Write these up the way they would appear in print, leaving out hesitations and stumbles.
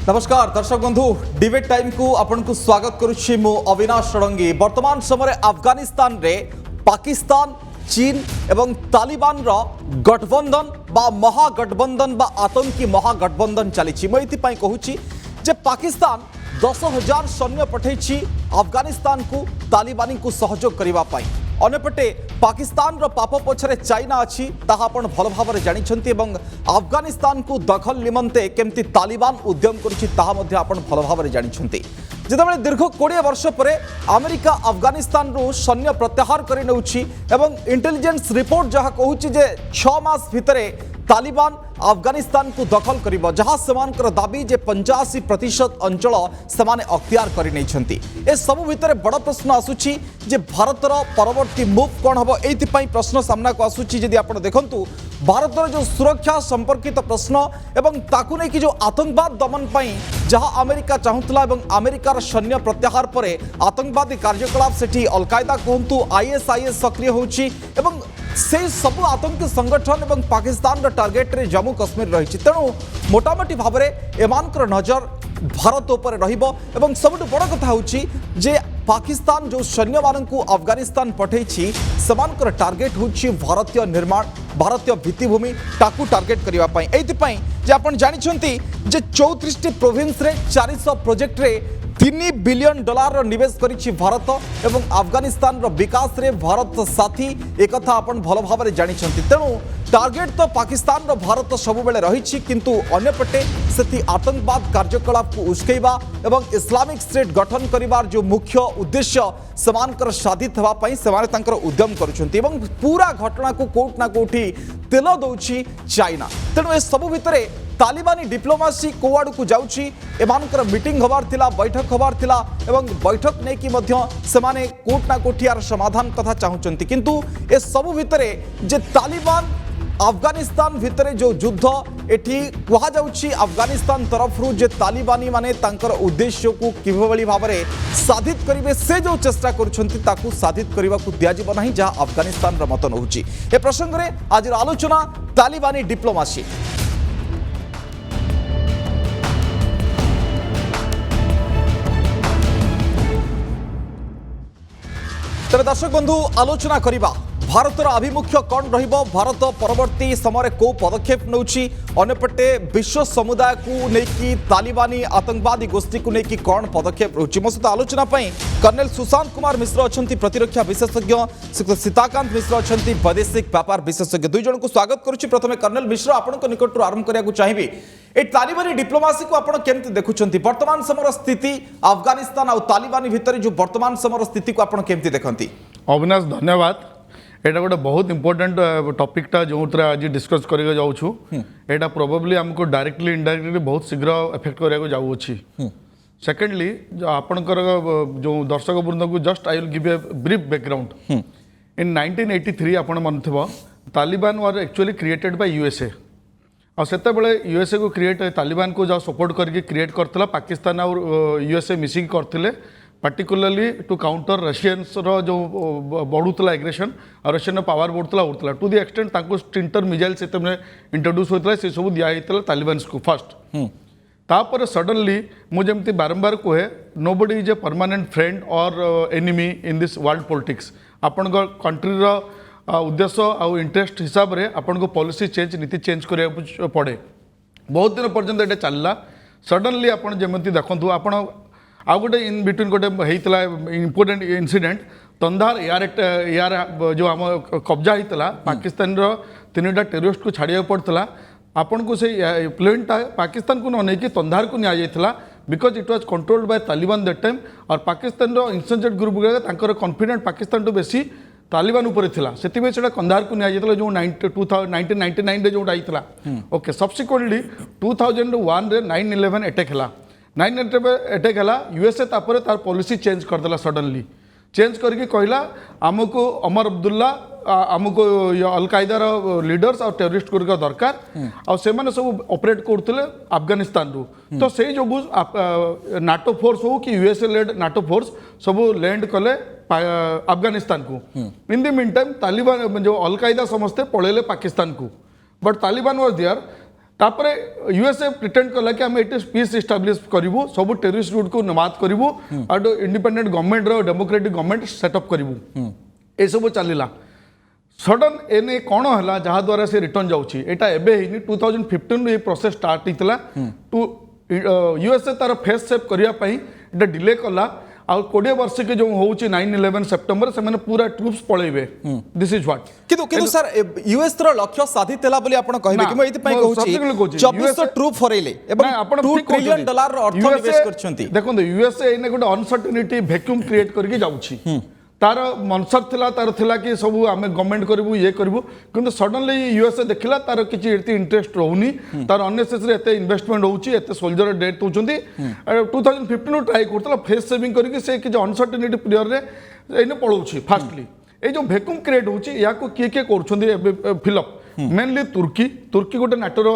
नमस्कार दर्शक बंधु डिबेट टाइम को आपन को स्वागत करुछि मु अविनाश षडंगी। वर्तमान समय अफगानिस्तान रे पाकिस्तान चीन एवं तालिबान रो गठबंधन बा महागठबंधन बा आतंकी महागठबंधन चली। मुझे कहूँ जे पाकिस्तान 10,000 सैन्य पठेछि अफगानिस्तान को तालिबानी को सहयोग करने। अन्यपटे पाकिस्तान रो पाप पछरे चाइना अच्छी ताहा आपण भल भाव जानिछंती एवं अफगानिस्तान को दखल निमंते केमती तालिबान उद्यम करिछि ताहा मध्ये आपण भल भाव जानिछंती। जेतेबेले दीर्घ 20 वर्ष पर अमेरिका अफगानिस्तान रो सैन्य प्रत्याहार करि नउछि एवं इंटेलिजेंस रिपोर्ट जहा कहूछि जे 6 मास भितरे तालिबान अफगानिस्तान को दखल करिबो, जहाँ सेमानकर दाबी जे 85% अंचल सेमाने अख्तियार करि नैछंती। ए सब भितरे बड़ प्रश्न आसुछि जे भारतर परवर्ती मूव कोन हबो। एथिपाई प्रश्न सामना को आसुछि। यदि आपण देखंतु भारतर जो सुरक्षा संपर्कित प्रश्न एवं ताकु नै कि जो आतंकवाद दमन पई जहाँ अमेरिका चाहुतला एवं अमेरिकार सैन्य प्रत्याहार पर आतंकवादी कार्यकलाप सेठी अल कायदा कहंतु आईएसआईएस सक्रिय होउछि एवं से सब आतंकी संगठन एवं पाकिस्तान टार्गेट रे जम्मू कश्मीर रही। तेणु मोटामोटी भाव में एमानकर नजर भारत उपर रहिबो एवं सबुठु बड़ कथा होउछि जे पाकिस्तान जो सैन्य मानकु अफगानिस्तान पठेछि सेमानकर टार्गेट होउछि भारतीय निर्माण भारतीय भित्तिभूमि ताकू टार्गेट करबा पई। एथिपई जे आपण जानिछंती जे 34 प्रोविंस रे 400 प्रोजेक्ट रे $3 बिलियन निवेश करिछि भारत एवं अफगानिस्तान रो विकास रे भारत साथी एक कथा आपण भल भाव जानिछंती। तेणु टार्गेट तो पाकिस्तान रो भारत सब बेले रहिछि किंतु अन्यपटे सेति आतंकवाद कार्यकलाप को उस्केइबा एवं इस्लामिक स्टेट गठन करिवार जो मुख्य उद्देश्य सेमानकर साधित हेबा पई सेमाने तांकर उद्यम करुछंती एवं पूरा घटना को कोट ना कोठी तेल दउछि चाइना। तेणु ए सब भितरे तालिबानी डिप्लोमेसी कोआड़ को जाउछि एमानकर मीटिंग होबार थिला बैठक होबार थिला एवं बैठक नै कि मध्य सेमाने कोट ना कोठियार समाधान कथा चाहुचंती किंतु ए सब भितरे जे तालिबान अफगानिस्तान भितरे जो युद्ध एठी कहा जाउछि अफगानिस्तान तरफ रु जे तालिबानी माने तांकर उद्देश्य को किभली भाव में साधित करिवे से जो चेष्टा करुछंती ताकू साधित करबा को दिया जिवो नाही जहां अफगानिस्तान रो मतन होउछि। ए प्रसंग रे आज आलोचना तालिबानी डिप्लोमेसी। तेरे दर्शक बंधु आलोचना करिबा भारतर आभिमुख्य कौन रहिबो, भारत परवर्ती समय को पदक्षेप नउछि, अन्यपटे विश्व समुदाय को लेकिन तालिबानी आतंकवादी गोष्ठी को लेकिन कौन पदक्षेप रहुछि। मो सहित आलोचना पई कर्नल सुशांत कुमार मिश्र अछंती प्रतिरक्षा विशेषज्ञ, सीताकांत मिश्र अछंती वैदेशिक व्यापार विशेषज्ञ। दुई जन को स्वागत करुछि। प्रथमे कर्नल मिश्र आपनक निकटरू आरंभ करिया को चाहिबी ए तालिबानी डिप्लोमेसी को आपण केमति देखुछंती, वर्तमान समय स्थिति अफगानिस्तान और तालिबानी भितर जो वर्तमान समय स्थिति को आपण केमति देखंती। अविनाश धन्यवाद। एटा गोटे बहुत इंपोर्टेंट टॉपिकटा जो आज डिस्कस करके जाऊँ एटा प्रोबेबली हमको डायरेक्टली इनडायरेक्टली बहुत शीघ्र इफेक्ट करने जाऊँ। सेकेंडली जो आपणकर जो दर्शक वृंद को just I will give a brief background. In 1983 आपण मन थबो तालिबान वर एक्चुअली क्रिएटेड बाय यूएसए और सेते बेले यूएसए को क्रिएट तालिबान को जो सपोर्ट करके क्रिएट करथला पाकिस्तान और यूएसए मिसिंग करथिले पार्टिकुलरली टू काउंटर रशियंस रो जो बढ़ुतला एग्रेशन और रशियन पावर बढ़ुतला उठला टू द एक्सटेंट ताको स्टिंटर मिसाइल से तमने इंट्रोड्यूस होतला से सब दिया हितला तालिबान को फर्स्ट। तापर सडनली मु जेमती बारंबार कहे nobody is a permanent friend और enemy in this world politics. आपण कंट्री रो उद्देश्य और इंटरेस्ट हिसाब से आपन को पॉलिसी चेंज नीति चेंज करिया पड़े। बहुत दिन पर्यंत एटा चलला। सडनली आपन जेमती देखंतु आपन आउ गोटे इन बिटवीन गोटे होता इंपोर्टेंट इनसीडेंट तंधार यार जो आम कब्जा होता पाकिस्तान तीनटा टेररिस्ट को छाड़ा पड़ता आपन को से प्लेनटा पाकिस्तान को नहीं कि तंधार को निया because it was controlled by Taliban that time और पाकिस्तान इंसर्जेंट ग्रुप गुड़ा कॉन्फिडेंट पाकिस्तान तो बेसी तालिबान उपर था से कंधार को निया जो 1999 जो होता ओके। सब्सिक्वेंटली 2001 रे 9/11 अटैक है 9/11 अटैक है यूएसए तापर तार पॉलिसी चेंज करदेला सडनली चेंज करके कहला आमको अमर अब्दुल्ला आमको अल कायदार लीडर्स और टेररिस्ट गुरिक दरकार और से सब ऑपरेट करते अफगानिस्तान रु तो से जो नाटो फोर्स हो कि यूएसए लेड नाटो फोर्स सब लैंड कले अफगानिस्तान को। In the mean time Taliban जो अल कायदा समस्ते पड़ेले पाकिस्तान को बट तालिबान वाज देयर तापर यूएसए प्रिटेंड कला कि आम ये पीस इस्टाब्लीश करूँ सब टेररिस्ट रूट को नमात करूँ और independent government democratic government setup करूँ ये सब चलला सडन एने कौन है जहाद्वारा से रिटर्न जाऊँगी यहाँ 2015 ये प्रोसेस स्टार्ट होता टू यूएसए तार फेस सेप करने डिले कला आ 20 वर्ष के जो हूँ 9/11 सेप्टेम्बर से पूरा ट्रूप्स पलैबे दिस इज व्हाट किंतु सर यूएस रो लक्ष्य साधितला बोली आपण कहबे कि मैं एति पई कहूची 2400 ट्रूप फरेले एवं $2 ट्रिलियन रो अर्थ निवेश करछंती देखो यूएसए एने गोटे अनसर्टेनिटी वैक्यूम क्रिएट करके जाउची तार मनसर थिला तार थिला कि सब आम गवर्नमेंट करूँ ये करूँ कि सडनली यूएसए देखला तार किसी इंटरेस्ट रोनी तार अननेसेसरी एत इन्वेस्टमेंट होती सोल्जर डेथ होती 2015 ट्राई करता फेस सेविंग करके से किसी अनसर्टेनिटी पीरियड ये पड़ोची फास्टली ये जो वैक्यूम क्रिएट होची या को किए कर फिलअप मेनली तुर्की गोटे नाटोर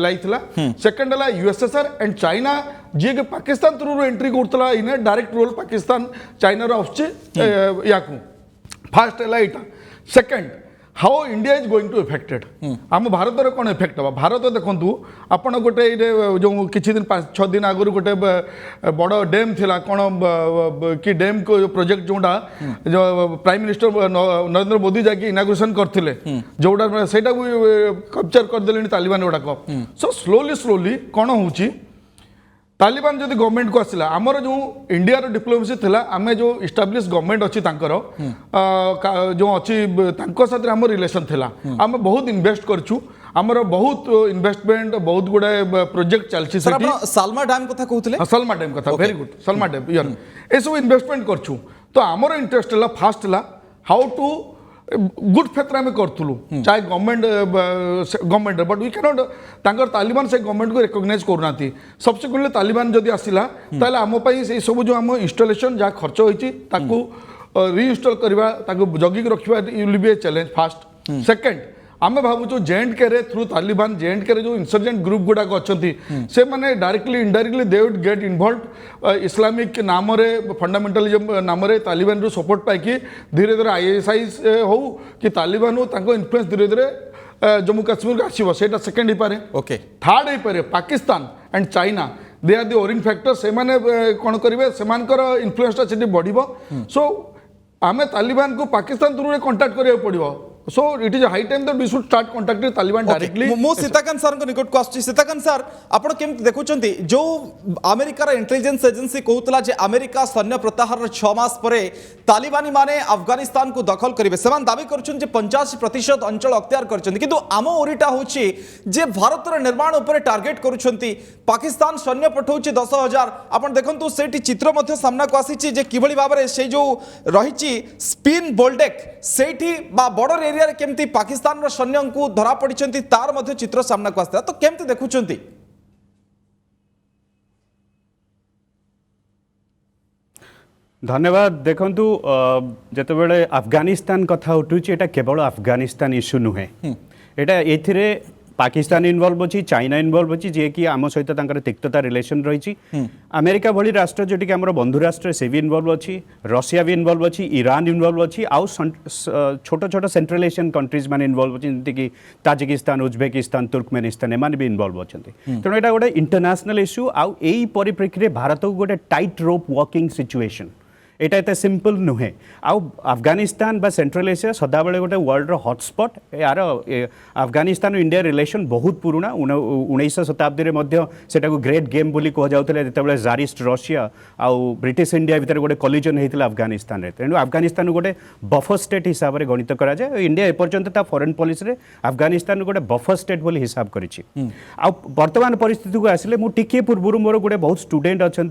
लाइला सेकेंड है यूएसएसआर एंड चाइना जी के पाकिस्तान थ्रू एंट्री करता इन डायरेक्ट रोल पाकिस्तान चाइनार या फास्ट है यहाँ second how India is going to affected आम भारत कौन इफेक्ट हम भारत देखूँ आपण गोटे जो किसी दिन 5-6 दिन आगु गोटे बड़ डैम थिला कौन कि डैम को प्रोजेक्ट जोटा जो प्राइम मिनिस्टर नरेंद्र मोदी जाकि इनाग्रेशन करते जोटा से कैप्चर करदे तालिबान गुड़ाक सो स्लोली कौन हो तालिबान जदि गवर्नमेंट को आसला आमर जो इंडिया डिप्लोमेसी थिला आमे जो इस्टाब्लिश गवर्नमेंट अच्छी जो अच्छी साथ आम रिलेशन थिला आम बहुत इन्वेस्ट करछु आमर बहुत इन्वेस्टमेंट बहुत गुड़ाए प्रोजेक्ट चलछि सालमा डैम कथा कहउतले सालमा डैम कथा वेरी गुड सालमा डैम यार ए सब इन्वेस्टमेंट करछु तो आमर इंटरेस्ट है फास्ट है हाउ टू गुड फेथ में करूँ चाहे गवर्नमेंट बट वी कैनॉट तांकर तालिबान से गवर्नमेंट को रिकॉग्नाइज करना सब्सिक्वेंटली तालिबान जदि आसला ताले आम से सब जो आम इंस्टॉलेशन जहाँ खर्च होती रीइंस्टॉल करवा जगिक रखा will be a challenge fast second आम भावुँ JNK रे थ्रू तालिबान JNK रे जो इंसर्जेंट ग्रुप गुड़ाक अच्छा से मैंने directly indirectly they would get involve Islamic नाम फंडामेंटलिज्म नाम तालिबान रू सपोर्ट पाई धीरे धीरे ISI हो कि तालिबान हो इन्फ्लुएंस धीरे धीरे जम्मू काश्मीर को आसो से सेकेंड हो पारे ओके थर्ड हो पारे Pakistan and China they are the worrying factor से कौन करेंगे से इन्फ्लुएंसटा बढ़ सो आम तालिबान को पाकिस्तान थ्रू कंटाक्ट करा पड़ो so it is a high time that we should start contacting Taliban directly मो सीताकांत सर निकट को आछि सीताकांत सर आपण केमति देखुचंती जो अमेरिकार इंटेलिजेंस एजेंसी कहउतला जे अमेरिका सैन्य प्रत्याहार 6 मास परे तालिबानी माने अफगानिस्तान को दखल करिवे सेमान दाबी करछन जे 85% अंचल अख्तियार करछन किंतु आम ओरिटा होछि जे भारतर निर्माण ऊपर टार्गेट करूछंती पाकिस्तान सैन्य पठौछि 10,000 आपण देखंतु सेठी चित्र मध्ये सामना को आसीछि जे किबळी भाबरे से जो रहिछि स्पिन बोल्डेक सेठी बा बॉर्डर एरिया रे केमति पाकिस्तान रो सैन्य को धरा पड़िछंती तार मध्ये चित्र सामना को आस्ता तो केमति देखुछंती धन्यवाद देखु जितेबाला अफगानिस्तान कथा उठू केवल अफगानिस्तान इश्यू नुहे यहाँ ये पाकिस्तान इनवल्व अच्छी चाइना इनवल्व अच्छी जी कि आम सहित तिक्तता रिलेशन रही अमेरिका भली राष्ट्र जोटि आम बंधु राष्ट्र से भी इनवल्व अच्छी रशिया भी इनवल्व अच्छी ईरान इनवल्व अच्छी आउ छोट छोट सेंट्रल एशियन कंट्रीज मान इनवल्व अच्छी जमीक ताजिकिस्तान उज्बेकिस्तान तुर्कमेनिस्तान एम भी इनवल्व अच्छा तेणु यहाँ गोटे इंटरनेशनल इश्यू आउ यही परिप्रेक्षी भारत को गोटे टाइट रोप वर्किंग सिचुएशन यहाँ एत सिंपल नुहे आउ अफगानिस्तान बा सेंट्रल एशिया सदाबले गोटे वर्ल्ड हॉटस्पॉट यार अफगानिस्तान और इंडिया रिलेशन बहुत पुराना 19 शताब्दी में ग्रेट गेम बोली कह जाऊला जितेबाला जारिस्ट रशिया आउ ब्रिटिश इंडिया भितर गोटे कलिजन होता अफगानिस्तान रे तेणु अफगानिस्तान गोटे बफर स्टेट हिसाब से गणित कराए इंडिया एपर्यंत ता फॉरेन पॉलिसी अफगानिस्तान गोटे बफर स्टेट बोली हिसाब करिछि आ वर्तमान परिस्थिति को आसिले मु टिके पूर्व मोर गोटे बहुत स्टूडेंट अच्छा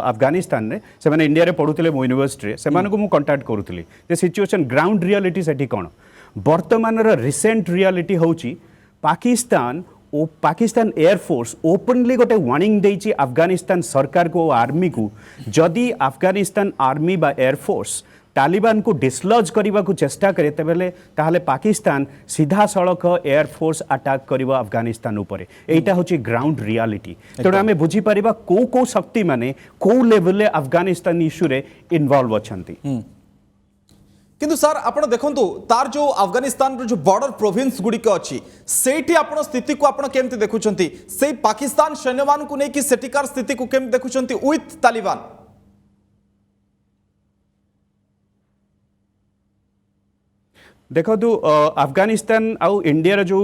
अफगानिस्तान रे से इंडिया रे पढ़ुते मो यूनिवर्सिटी से कंटाक्ट करूली जे सिचुएशन ग्राउंड रियलिटी सेठी कौन वर्तमान रिसेंट रियलिटी होची पाकिस्तान एयरफोर्स ओपनली गोटे वार्निंग देछि अफगानिस्तान सरकार को आर्मी को जदि अफगानिस्तान आर्मी बा एयरफोर्स तालिबान को डिसलॉज करने को चेष्टा करे तेबेले ताहले पाकिस्तान सीधा सड़क एयरफोर्स अटैक करिबा अफगानिस्तान उपरे एटा होची ग्राउंड रियलिटी तेणु आम बुझीपर को शक्ति माने को लेवल अफगानिस्तान इश्यू रे इनवॉल्व अछंती किंतु सर आपण देखंतु तार जो अफगानिस्तान रो जो बॉर्डर प्रोविंस गुड़िक अच्छी सेठी आपण स्थिति को आपण केमती देखुछंती से पाकिस्तान सैन्यमान को नेकी सेटिकार स्थिति को केमती देखुछंती विथ तालिबान। देखो अफगानिस्तान आउ इंडिया जो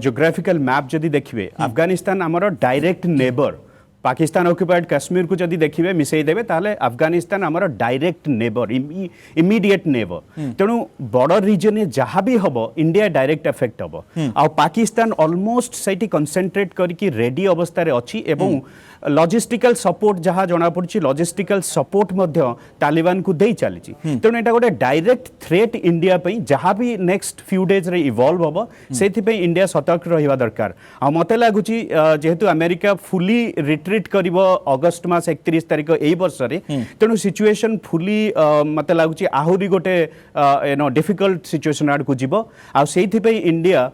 जोग्राफिकल मैप जदि देखिए अफगानिस्तान आमर direct neighbour Pakistan occupied Kashmir को जदि देखिए मिसई देबे ताले अफगानिस्तान आमर डायरेक्ट नेबर इमीडिएट नेबर तेणु बॉर्डर रीजन में जहाँ भी हम इंडिया डायरेक्ट अफेक्ट हम आ पाकिस्तान ऑलमोस्ट सेठी कंसंट्रेट करके रेडी अवस्था रे अछि एवं लॉजिस्टिकल सपोर्ट जहाँ जना पड़ी लॉजिस्टिकल सपोर्ट मध्य तालिबान को दे चली तेणु एटा गोटे डायरेक्ट थ्रेट इंडिया पे जहाँ भी नेक्स्ट फ्यू डेज रे इवॉल्व हम से इंडिया सतर्क रहिबा दरकार आ मते लागुची जेहेतु अमेरिका फुली रिट्रीट करिवो अगस्त मास 31 तारिख एई वर्ष रे तेणु सिचुएशन फुली मते लागुची आहुरी गोटे डिफिकल्ट सिचुएशन आड़ को जीवो आ सेथि पे इंडिया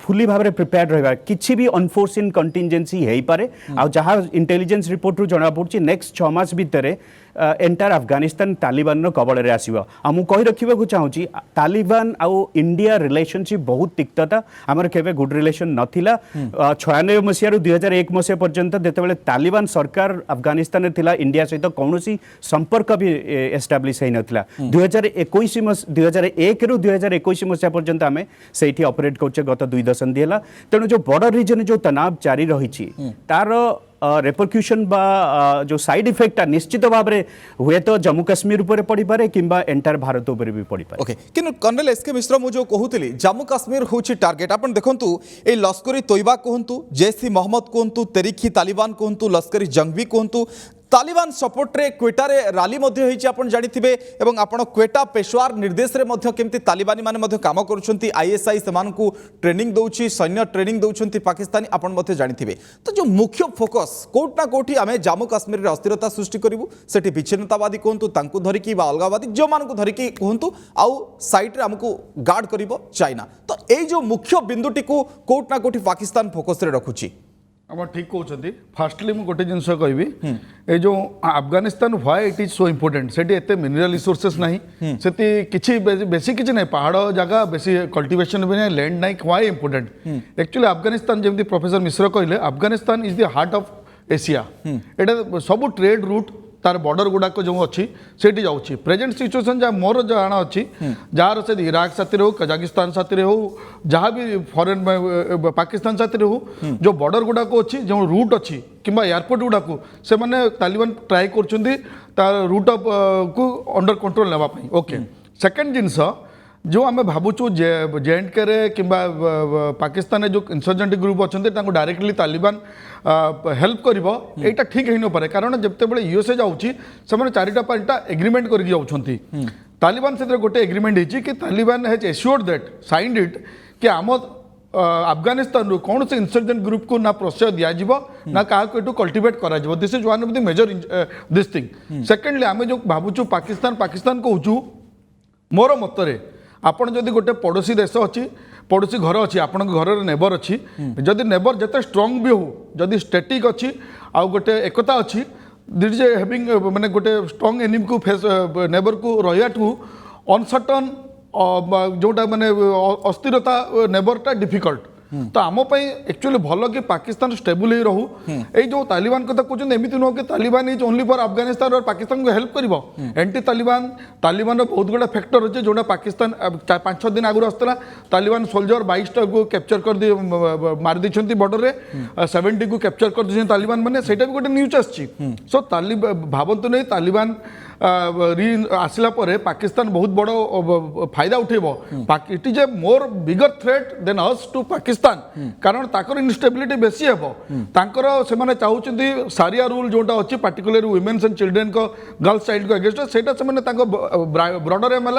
फुली भाव में प्रिपेयर रहा किसी भी अनफोर्सिन कंटिजेंसी हो पारे आ जहाँ इंटेलिजेंस रिपोर्ट रु जना पड़ी नेक्स्ट 6 मास भितर एंटायर अफगानिस्तान तालिबान कबल आसो आमु कही रखा चाहूँगी तालिबान आउ इंडिया रिलेशनशिप बहुत तिक्तता आमर केबे गुड रिलेशन नथिला 96 मसीह 2001 मसीह पर्यंत जेतेबेले तालिबान सरकार अफगानिस्तान थिला इंडिया सहित कौनसी संपर्क भी एस्टाब्लिश होई नथिला 2001 रु 2021 मसीह पर्यंत आमे सेठी ऑपरेट करछे गत 2 दशंधि है तेणु जो बॉर्डर रीजन जो तनाव जारी रही तार रेपरक्यूशन बा जो साइड इफेक्ट निश्चित भाव में हुए तो जम्मू काश्मीर उपर पड़ी पारे किंबा एंटायर भारत उपर भी पड़ी पारे। ओके किन कर्नल एसके मिश्र मु जो कहूली जम्मू काश्मीर होची टार्गेट आपण देखंतु ए लश्करी तोयबा कहंतु जैश ई मोहम्मद कहंतु तेरिखी तालिबान कहंतु लश्करी जंगवी कहंतु तालिबान सपोर्ट रे क्वेटा रे रैली मध्य होईची आपण जानिथिबे एवं आपण क्वेटा पेशवार निर्देश रे मध्य केमती तालिबानी माने मध्य काम करूछंती आईएसआई सेमान को ट्रेनिंग दउची सैन्य ट्रेनिंग दउछंती पाकिस्तानी आपण मध्य जानिथिबे तो जो मुख्य फोकस कोट ना कोठी आमे जम्मू काश्मीर रे अस्थिरता सृष्टि करिवु सेठी विच्छिन्नतावादी कहंतु तांकु धरिकी बा अलगावादी जो मान को धरिकी कहंतु आउ साइड रे हमकु गार्ड करिवो चाइना तो एई जो मुख्य बिंदुटी को कोट ना कोठी पाकिस्तान फोकस रे रखुची आप ठीक कहते फास्टली मुझे गोटे जिनस कहि ये जो Afghanistan why it is so important से मिनरल रिसोर्सेस ना से बेसी किसी ना पहाड़ जगह बेसी कल्टिवेशन भी ना लैंड ना व्हाई इम्पोर्टेंट एक्चुअली अफगानिस्तान जमी प्रोफेसर मिश्र कहले Afghanistan is the heart of Asia एटा सब ट्रेड रूट तार बॉर्डर गुड़ाक जो अच्छी से जाऊँगी प्रेजेंट सिचुएसन जहाँ मोर जाना अच्छी जार से इराक साथी हो कजाकिस्तान साथी हो जहाँ भी फॉरेन पाकिस्तान साथी हो जो बॉर्डर गुड़ाक अच्छी जो रूट अच्छी कि एयरपोर्ट गुड़ाक से मैंने तालिबान ट्राए कर रूट ऑफ को अंडर कंट्रोल नापी ओके सेकेंड जिनस जो आम भावुँ JNK रे कि पाकिस्तान जो इंसर्जेंट ग्रुप अच्छा डायरेक्टली तालिबान हेल्प कर यहाँ ठीक हो न पारे कारण जिते यूएसए जाऊँगी से चारिटा पांचटा एग्रीमेंट करके जाऊँगी तालिबान से गोटे एग्रीमेंट होती कि Taliban has assured that signed it कि आम अफगानिस्तान रू कौन से इंसर्जेंट ग्रुप को ना प्रश्रय दिज्व ना क्या कल्टिवेट कर this is one of the measure this thing secondly आम जो भावुँ पाकिस्तान कहूँ मोर मतरे आपण जदि गोटे पड़ोसी देश अच्छी पड़ोसी घर अच्छी आपण घर नेबर अच्छी जदि नेबर जिते स्ट्रंग भी हो जदि स्टेटिक अच्छी आउ गोटे एकता अच्छी दिट इज हैविंग माने गोटे स्ट्रंग एनिमी को फेस नेबर को रही अनसर्टन जोटा माने अस्थिरता नेबरटा डिफिकल्ट तो आमपाई एक्चुअली भल कि पाकिस्तान स्टेबल ही रहू ये जो तालिबान कथा कहते एमती नुह कि Taliban is only for Afghanistan और पाकिस्तान को हेल्प कर एंटी तालिबान तालिबान बहुत गुड़ा फैक्टर अच्छे जोटा पाकिस्तान 5-6 दिन आगुरी आसला तालिबान सोल्जर 22टा को कैप्चर कर मारी बॉर्डर में 70 को कैप्चर कर तालिबान मैंने से गोटे न्यूज आसी सो भावतु नहीं तालिबान आसला परे पाकिस्तान बहुत बड़ फायदा उठेब it is a more bigger threat than us to Pakistan कारण ताकर इनस्टेबिलिटी बेसी हेब तांकर से चाहूँगी सारिया रूल जोटा अच्छी पार्टिकुलर वुमेन्स एंड चिल्ड्रेन को गर्ल्स चाइल्ड को अगेंस्ट सेटा से ब्रॉडर एम एल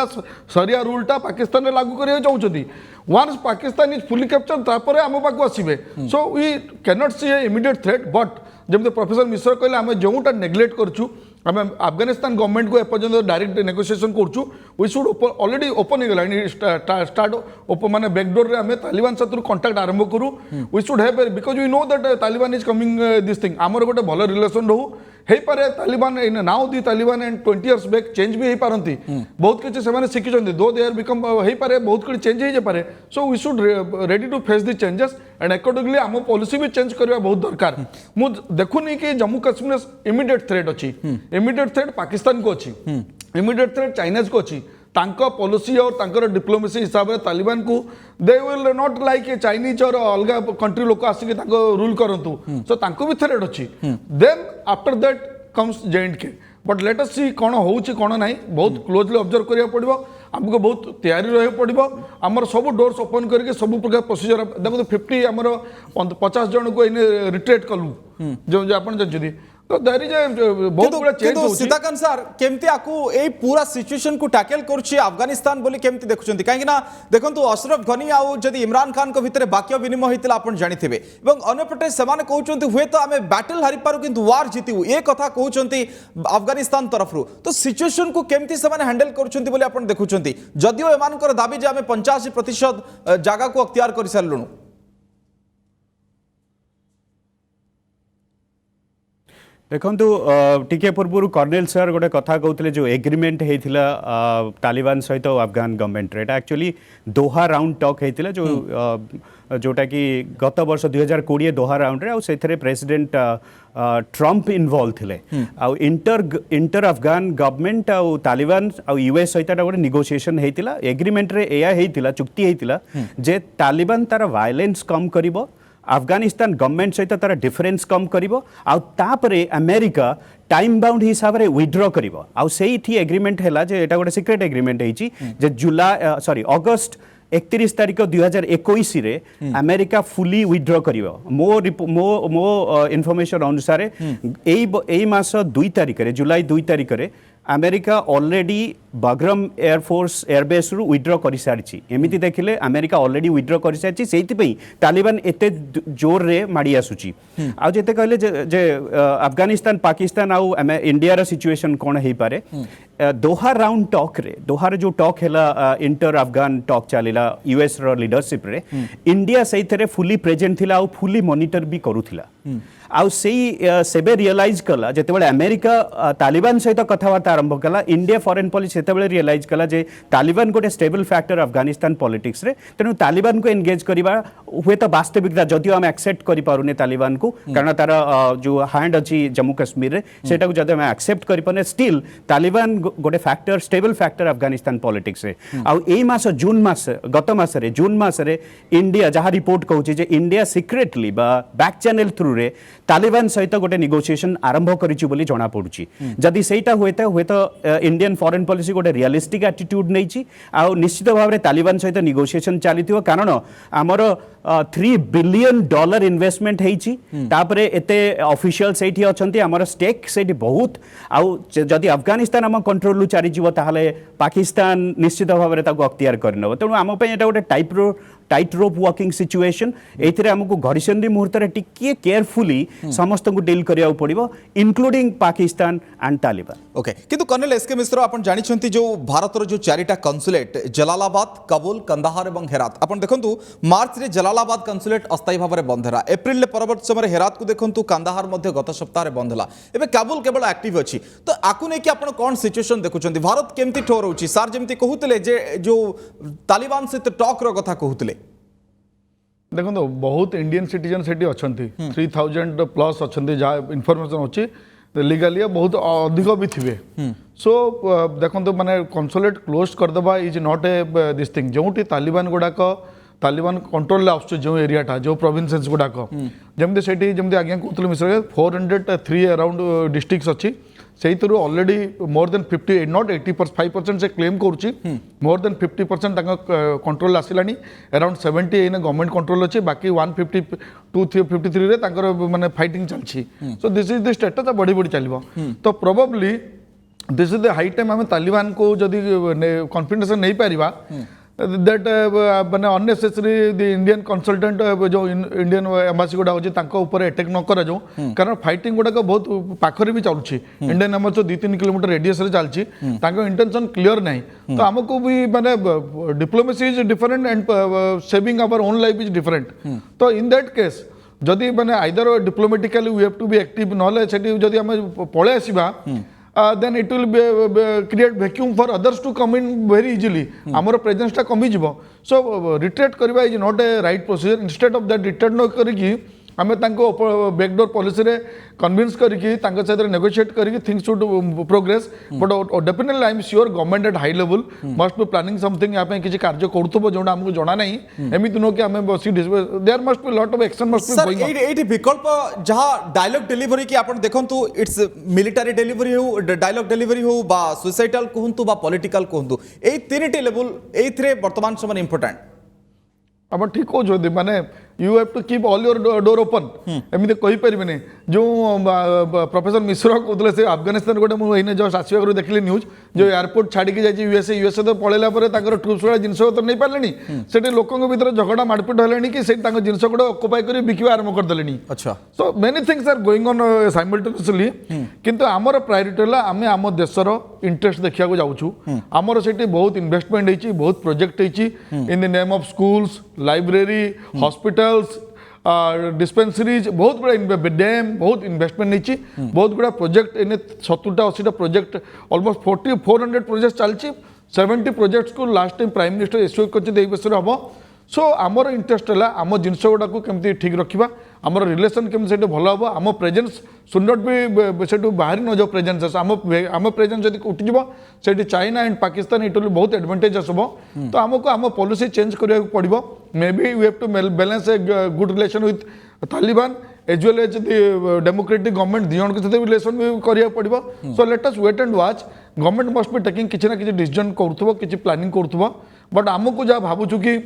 सारिया रूलटा पाकिस्तान में लागू करने चाहूँगी once Pakistan is fully capture तापर आम पाक आसवे so we can not see a immediate threat but जमी प्रोफेसर मिश्र कहले आम जोटा नेग्लेक्ट करूँ आम अफगानिस्तान गवर्नमेंट को एपर्यंत डायरेक्ट नेगोशिएशन करुँ वी शुड ऑलरेडी ओपन हो गला स्टार्ट माने बैकडोर रे आम तालिबान सहित कंटाक्ट आरंभ करूँ we should have because we know that Taliban is coming this thing आमर गोटे भल रिलेसन रहू हे पारे Taliban in now the Taliban and 20 years back change भी हे पारंती बहुत किछि से शिखिचंती दो दे आर बिकम हे पारे बहुत किछि चेंज हे पारे so we should ready to face the changes and accordingly आम पॉलिसी भी चेंज करबा बहुत दरकार मु देखुनी कि जम्मू कश्मीर इमीडिएट थ्रेट अछि इमीडिएट थ्रेट पाकिस्तान को अछि इमीडिएट थ्रेट चाइनीज को अछि तांका पॉलिसी और तांकर डिप्लोमेसी हिसाब से तालिबान को they will not like a Chinese और अलग कंट्री लोक आसिक रूल करंतु सो तांको भी थ्रेट अछि then after that comes J&K but let us see कौन होउछि कौन नाही बहुत क्लोजली ऑब्जर्व करिया पड़िबो हमको बहुत तैयारी रहे पड़िबो हमर सब डोर्स ओपन करके सब प्रकार प्रोसीजर देखो 50 हमर 50 जन को इन रिट्रेट कलु जो आपण जदी तो देयर इज बहुत बड़ा चेंज होछि सीताकांत सर केमती आकु ए पूरा सिचुएशन को टैकल करछि अफगानिस्तान बोली केमती देखुछंती काहे ना देखंतु अशरफ गनी आउ जदी इमरान खान को भितरे वाक्य विनिमय होइतिला आपण जानिथिबे एवं अन्यपटे समान कहउछंती हुए तो आमे बैटल हारि पारु किंतु वार जीतिउ ए कथा कहउछंती अफगानिस्तान तरफरु तो सिचुएशन को केमती समान हैंडल करछंती बोली आपण देखुछंती जदिओ एमानकर दाबी जे आमे 85% जागा को अख्तियार करि सारलुनु देखु टिके पूर्व कर्नेल सर गोटे कथा कहते जो एग्रीमेंट होता तालिबान सहित अफगान गवर्नमेंट एटा एक्चुअली दोहा राउंड टॉक होता जो जोटा कि गत वर्ष 2020 दोहा राउंड रे से प्रेसिडेंट ट्रम्प इन्वॉल्व थे आउ इंटर अफगान गवर्नमेंट आउ तालिबान आउ यूएस सहित गोटे नेगोशिएशन होता एग्रीमेंट रे एया होता चुक्ति होता जे तालिबान तार वायलेंस कम करिबो अफगानिस्तान गवर्नमेंट सहित तार डिफरेंस कम करिबो आउ तापरे अमेरिका टाइम बाउंड हिसाब रे विथड्रॉ करिबो आउ सेही एग्रीमेंट हैला जे एटा गोटे सीक्रेट एग्रीमेंट हेची जे जुलाई अगस्त 31 तारिख 2021 रे अमेरिका फुली विथड्रॉ करिवो मो इन्फॉर्मेशन अनुसार एई मास 2 तारिख रे जुलाई 2 तारिख रे America already Bagram air force airbase रु विथड्रॉ कर सारी एमती देखिले अमेरिका ऑलरेडी विथड्रॉ कर सारी से तालिबान एते जोर रे माड़ी आसुची आ जेते कहले जे अफगानिस्तान पाकिस्तान आउ इंडिया रा सिचुएशन कोन हेई पारे दोहा राउंड टॉक रे दोहा जो टॉक हैला इंटर अफगान टॉक चलिला यूएस रो लीडरशिप रे इंडिया सही थरे फुली प्रेजेंट थिला आउ फुली मॉनिटर भी करूथिला आउ सेबे रियलाइज कला जेतेबेले अमेरिका तालिबान सहित कथबार्ता आरंभ कला इंडिया फॉरेन पॉलिसी सेतेबेले रियलाइज कला जे तालिबान गोटे स्टेबल फैक्टर अफगानिस्तान पॉलिटिक्स रे तेनु तालिबान को एंगेज करिबा हुए तो वास्तविकता जदियो हम एक्सेप्ट करि पारुने तालिबान को कारण तार जो हैंड अछि जम्मू कश्मीर रे सेटा को जदि हम एक्सेप्ट करि पाने स्टिल तालिबान गोटे factor stable factor Afghanistan politics रे आउ एई मास जून मास गत मास रे जून मास रे इंडिया जहा रिपोर्ट कहउछि जे इंडिया सीक्रेटली बा बैक चैनल थ्रू रे तालिबान सहित गोटे नेगोशिएशन आरंभ करिछि बोली जणा पडुछि जदि सेटा हुए तो इंडियन फॉरेन पॉलिसी गोटे रियलिस्टिक एटीट्यूड नैछि आ निश्चित भाव में तालिबान सहित नेगोशिएशन चलिथिबो कारण हमर $3 बिलियन इन्वेस्टमेंट हेछि तापरे एते ऑफिशियल सेठी अछंती हमर स्टेक सेठी बहुत आउ जदि अफगानिस्तान हम कंट्रोल लु चारि जीवो ताहले पाकिस्तान निश्चित भाव में ताको अख्तियार करनबो तेणु आम पे एटा गोटे टाइट रोप वॉकिंग सिचुएशन एथिरे हमको घड़ीसंधि मुहूर्त रे टिके केयरफुली समस्त को डील करिया पड़िबो including Pakistan and Taliban okay किंतु कर्नल एसके मिश्र आपण जानिछंती जो भारतर जो चारिटा कन्सुलेट जलालाबाद काबुल कंदाहार एवं हेरात आपण देखंतु मार्च रे जलालाबाद कन्सुलेट अस्थायी भाव में बंद है एप्रिल ले परवर्त समय हेरात को देखंतु कंदाहार मध्य गत सप्ताह रे बंद हला एबे काबुल केवल एक्टिव अछि तो आकु नै कि आपण कोन सिचुएशन देखुछंती भारत केमती ठोर होछि सर जेमती कहउतले जे जो तालिबान से टॉक रो कथा कहउतले देखो तो बहुत इंडियन सिटीजन सेठी अछंती 3000 प्लस अछंती जा इन्फॉर्मेशन अछि लीगली बहुत अधिक भी थिबे सो देखो तो माने कंसुलेट क्लोज कर दबा is not a this thing जोटी तालिबान गुडाक तालिबान कंट्रोल आसुछ जो एरियाटा जो प्रोविंसेस गुडाक जमते सेठी जमते आज्ञा कहतले मिश्र 403 अराउंड डिस्ट्रिक्ट्स अछि से ऑलरेडी मोर देन 50 नॉट 85% से क्लेम करुच्ची मोर देन 50% कंट्रोल आसिलानी अराउंड 70 इन गवर्नमेंट कंट्रोल अच्छी बाकी 152-53 रे माने फाइटिंग चलछि so this is the status बढ़ी बढ़ी चलिबो तो probably this is the high time आम तालिबान को जदि कॉन्फिडेंस नहीं पारिबा दैट माने अननेसेसरी द इंडियन कंसल्टेंट जो इंडियन एम्बासी गुड़ा होची तांको ऊपर अटैक न करा जो कारण फाइटिंग गुड़ा बहुत पाखरे भी चलुची इंडियन एम्बासी 2-3 किलोमीटर रेडियस रे चलची तांको इंटेंशन क्लियर नहीं तो हमको भी माने diplomacy is different and saving our own life is different तो इन दैट केस जदि माने either diplomatically we have to be active नले सेठी जदि हम पळे आसीबा then it will create vacuum for others to come in very easily amar presence ta kami jibo so retreat kariba is not a right procedure instead of that retreat no kariki आमे तांको backdoor policy रे convince करके तांको साथ negotiate करके things should progress but definitely I am sure government at high level must be planning something या पे किछि कार्य करथबो जोडा हमको जणा नहीं एमिति नो कि आमे बसी there must be lot of action must be going sir एटी विकल्प जहां डायलॉग डिलीवरी की आपण देखंतु इट्स मिलिटरी डिलीवरी हो डायलॉग डिलीवरी हो बा सोसाइटल कहंतु बा पॉलिटिकल कहंतु ए तीनटी लेवल ए थ्रे वर्तमान समय इंपोर्टेंट आप ठीक कौन माने you have to keep all your door open एमती कही पारे जो प्रोफेसर मिश्र कहते से अफगानिस्तान गोटे मुझे जस्ट आसवा देखिली न्यूज जो एयरपोर्ट छाड़ी जाइए यूएसए तो पलैला ट्रुप्स गुड़ा जिनस तो नहीं पारे से लोक भर झगड़ा मारपिट है कि जिनस गुड़ा अकुपाई कर बिकवा आरंभ करदे अच्छा so many things are going on simultaneously किंतु आमर प्रायोरिटी है आम आम देशर इंटरेस्ट देखा जाऊँ आमर से बहुत इन्वेस्टमेंट होती बहुत प्रोजेक्ट होती in the name of schools library hospitals dispensaries बहुत बड़ा डैम बहुत इन्वेस्टमेंट नहीं बहुत गुड़ा project in 70-80 project almost 400 project चलती 70 प्रोजेक्ट्स को last time prime minister assure कर हम सो आमर इंटरेस्ट है आम जिनस गुड़ा केमती ठीक रखा आमर रिलेसन केमती भल हम आम प्रेजेन्स शुड नॉट बी से बाहरी न जाओ प्रेजेन्स आम प्रेजेन्स जब उठिज से China and Pakistan it will बहुत एडवांटेज आसब तो आमको आम पॉलिसी चेंज करा पड़ो maybe we have to balance a good relation with Taliban as well as the democratic government दी जन सहित रिलेसन भी करा पड़ो so let us wait and watch government must be taking किसी ना किसी डिसीजन करुव कि प्लानिंग करुव बट आमको जहाँ भावुँ कि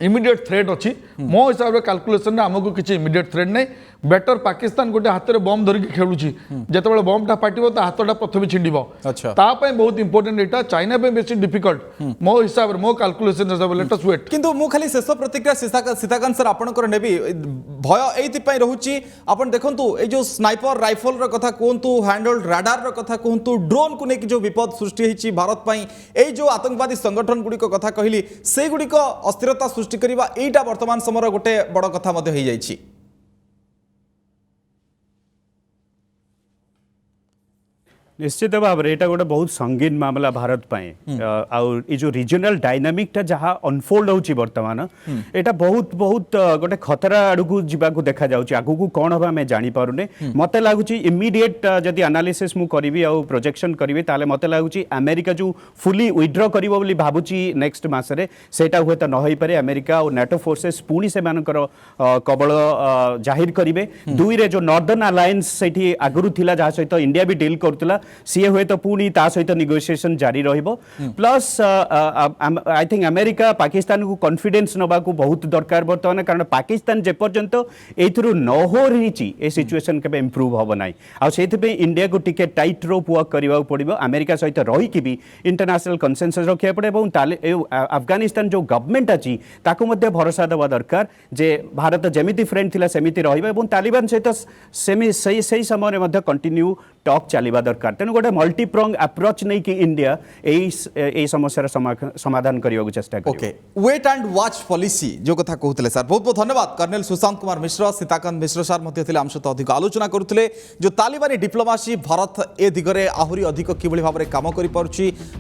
इमिडिएट थ्रेट अच्छी मो हिसाब से कैलकुलेशन आमको किसी इमिडिएट थ्रेट नहीं बेटर पाकिस्तान गोटे हाथ में बम धरिकी खेलुची जिते बमटा फाटिबो ता हाथटा प्रथम छिंडिबो अच्छा तापाई बहुत इंपोर्टेंट एटा चाइना पे बेसी डिफिकल्ट मो हिसाब रे मो कैलकुलेशन हिसाब लेट अस वेट किंतु मु खाली शेष प्रतिक्रिया सीताकांत सर आपनकर नेबी भय एति पई रहूची आपण देखंतु ए जो स्नाइपर राइफल र कथा कहंतु हैंडल्ड रडार र कथा कहंतु ड्रोन को नेकी जो विपद सृष्टि हेची भारत पई ए जो आतंकवादी संगठन गुडी को कथा कहली से गुडी को अस्थिरता सृष्टि करबा एटा वर्तमान समय गोटे बड़ कथा मध्ये होई जाईची निश्चित भाव में यहाँ गोटे बहुत संगीन मामला भारत जो रिजनल डायनामिक जहाँ अनफोल्ड होची बर्तमान यहाँ बहुत बहुत गोटे खतरा आड़ू जावाक देखा जाऊँ आगू कौन हम आम जापारे मत लगुच इमिडिएट जदि एनालिसिस मु करी आ प्रोजेक्शन करी ताले मत लगुच अमेरिका जो फुली विथड्र कर भावुची नेक्स्ट मसरे सेटा हुए तो नई पारे अमेरिका और नाटो फोर्सेस पुणी से कबल जाहिर करेंगे दुई रे जो नॉर्दर्न अलायंस से आगुरी थिला जहाँ सहित इंडिया भी डील करुला सी हुए तो पुणी ता सहित निगोसिएशन जारी रहिबो plus I think America Pakistan को कॉन्फिडेंस नबा को बहुत दरकार बर्तमान कारण पाकिस्तान जे पर्यंत एथुरु न हो रही ए सिचुएशन केबे इंप्रूव होबो नाही आ सेति पे इंडिया को टिके टाइट रोप वर्क करबा पड़िबो अमेरिका सहित रही कि भी इंटरनेशनल कंसेंसस रखिया पड़े एवं अफगानिस्तान जो गवर्नमेंट अछि ताको मध्ये भरोसा देवा दरकार जे भारत जेमिति फ्रेंड थिला सेमिति रहिबा एवं तालिबान सहित सही समय मध्ये कंटिन्यू टॉक चलिबा दरकार तेणु गोटे मल्टीप्रंग अप्रोच नहीं कि इंडिया यही समस्या समाधान करने चेष्टा कर okay wait and watch policy जो कथा कहते सर बहुत बहुत धन्यवाद कर्नल सुशांत कुमार मिश्र सीताकांत मिश्र सर आम सहित अधिक आलोचना करुले जो तालिबानी डिप्लोमासी भारत ए दिगरे आहरी अधिक किभली भाव में काम कर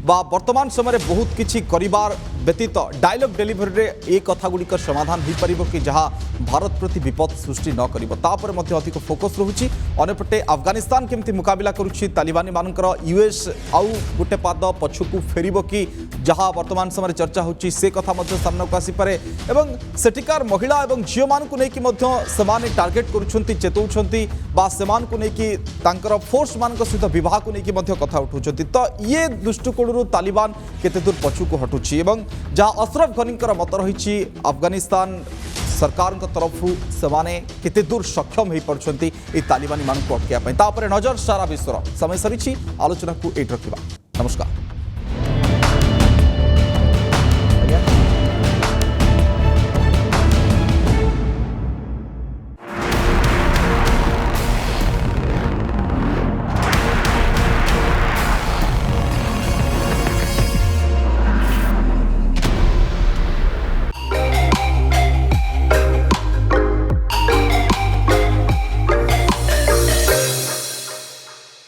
वर्तमान समय बहुत किछि करिबार व्यतीत डायलॉग डिलीवरी रे ए कथा गुड़िक समाधान हो पार कि जहाँ भारत प्रति विपद सृष्टि न कर अधिक फोकस रहुछि अन्यपटे अफगानिस्तान केमती मुकाबला करुछि तालिबानी मानकर यूएस आउ गोटे पाद पछकू फेरिबो कि जहाँ वर्तमान समय चर्चा होची से कथा मध्य सामना को आसीपारे एवं सेठिकार महिला एवं झील मान को लेकिन सेमाने टार्गेट करुछंती चेतौछंती बा सेमान को लेकिन तांकर फोर्स मान सहित विवाह को लेकिन कथा उठाउछंती तो ये दृष्टिकोण तालिबान केते दूर पछकू हटुछि एवं जहाँ अशरफ गनीकर मत रही अफगानिस्तान सरकार तरफु सेमाने केते दूर सक्षम हो पार्छंती ए तालिबानी मान को अटकिया तापर नजर सारा विश्वर समय सरी आलोचना को एट रखा नमस्कार।